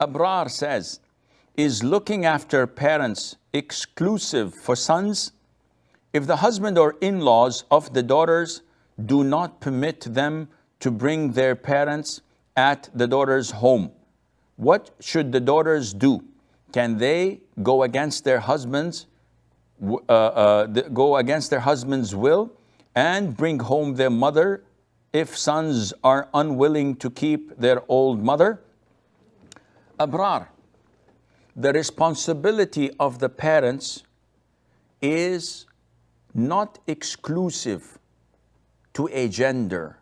Abrar says, is looking after parents exclusive for sons? If the husband or in-laws of the daughters do not permit them to bring their parents at the daughter's home, what should the daughters do? Can they go against their husband's will and bring home their mother if sons are unwilling to keep their old mother? Abrar, the responsibility of the parents is not exclusive to a gender.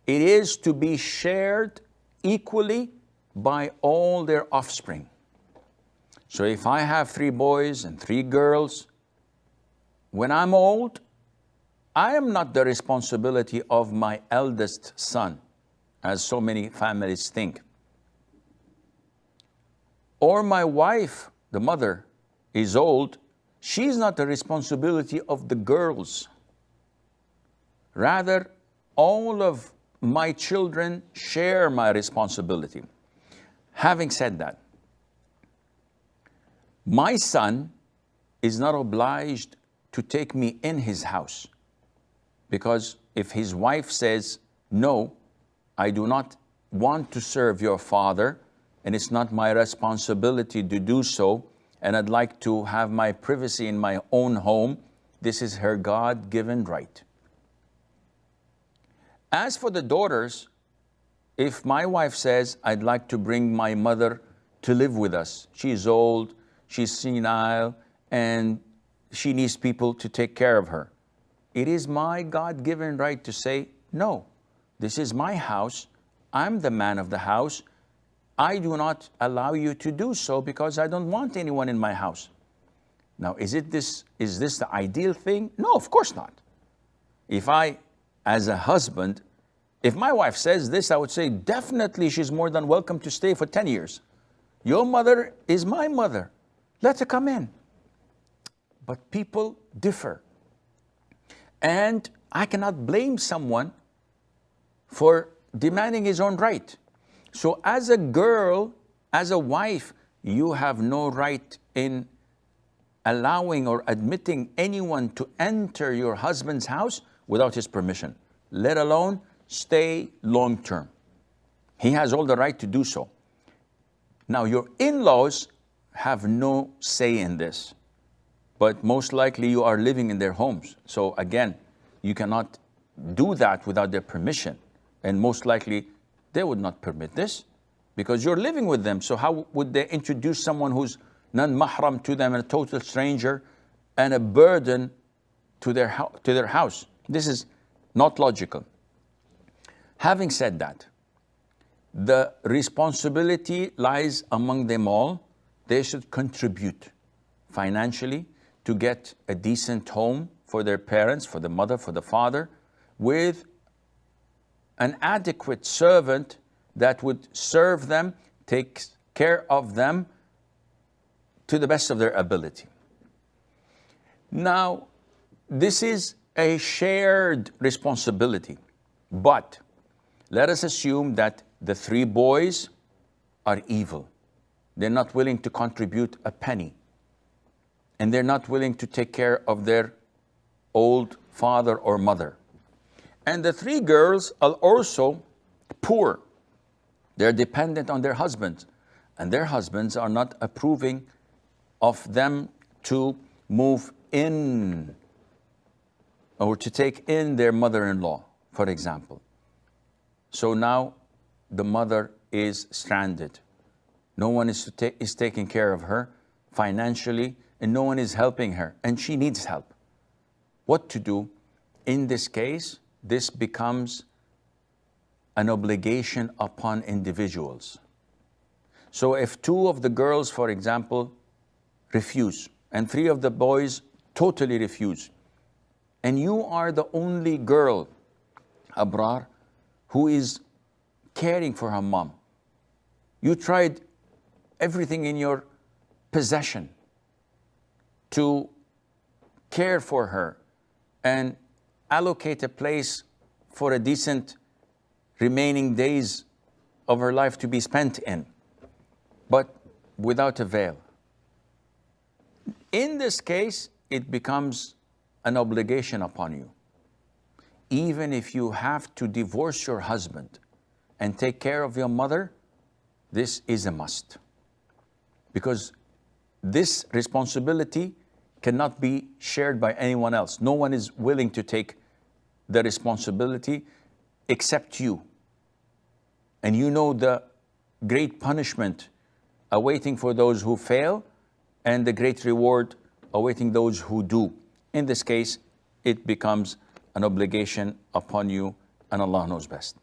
It is to be shared equally by all their offspring. So if I have 3 boys and 3 girls, when I'm old, I am not the responsibility of my eldest son, as so many families think. Or my wife, the mother, is old, she's not the responsibility of the girls. Rather, all of my children share my responsibility. Having said that, my son is not obliged to take me in his house, because if his wife says, no, I do not want to serve your father, and it's not my responsibility to do so, and I'd like to have my privacy in my own home, this is her God-given right. As for the daughters, if my wife says, I'd like to bring my mother to live with us, she's old, she's senile, and she needs people to take care of her, it is my God-given right to say, no, this is my house, I'm the man of the house, I do not allow you to do so because I don't want anyone in my house. Now, is this the ideal thing? No, of course not. If I, as a husband, if my wife says this, I would say, definitely she's more than welcome to stay for 10 years. Your mother is my mother. Let her come in. But people differ. And I cannot blame someone for demanding his own right. So as a girl, as a wife, you have no right in allowing or admitting anyone to enter your husband's house without his permission, let alone stay long term. He has all the right to do so. Now, your in-laws have no say in this, but most likely you are living in their homes. So again, you cannot do that without their permission. And most likely they would not permit this because you're living with them. So how would they introduce someone who's non-mahram to them and a total stranger and a burden to their house? This is not logical. Having said that, the responsibility lies among them all. They should contribute financially to get a decent home for their parents, for the mother, for the father, with an adequate servant that would serve them, take care of them to the best of their ability. Now, this is a shared responsibility, but let us assume that the 3 boys are evil. They're not willing to contribute a penny, and they're not willing to take care of their old father or mother. And the 3 girls are also poor. They're dependent on their husbands, and their husbands are not approving of them to move in or to take in their mother-in-law, for example. So now the mother is stranded. No one is taking care of her financially, and no one is helping her, and she needs help. What to do? In this case, this becomes an obligation upon individuals. So if 2 of the girls, for example, refuse, and 3 of the boys totally refuse, and you are the only girl, Abrar, who is caring for her mom, you tried everything in your possession to care for her and allocate a place for a decent remaining days of her life to be spent in. but without a veil. In this case, it becomes an obligation upon you. Even if you have to divorce your husband and take care of your mother, this is a must. Because this responsibility cannot be shared by anyone else. No one is willing to take the responsibility except you. And you know the great punishment awaiting for those who fail and the great reward awaiting those who do. In this case, it becomes an obligation upon you, and Allah knows best.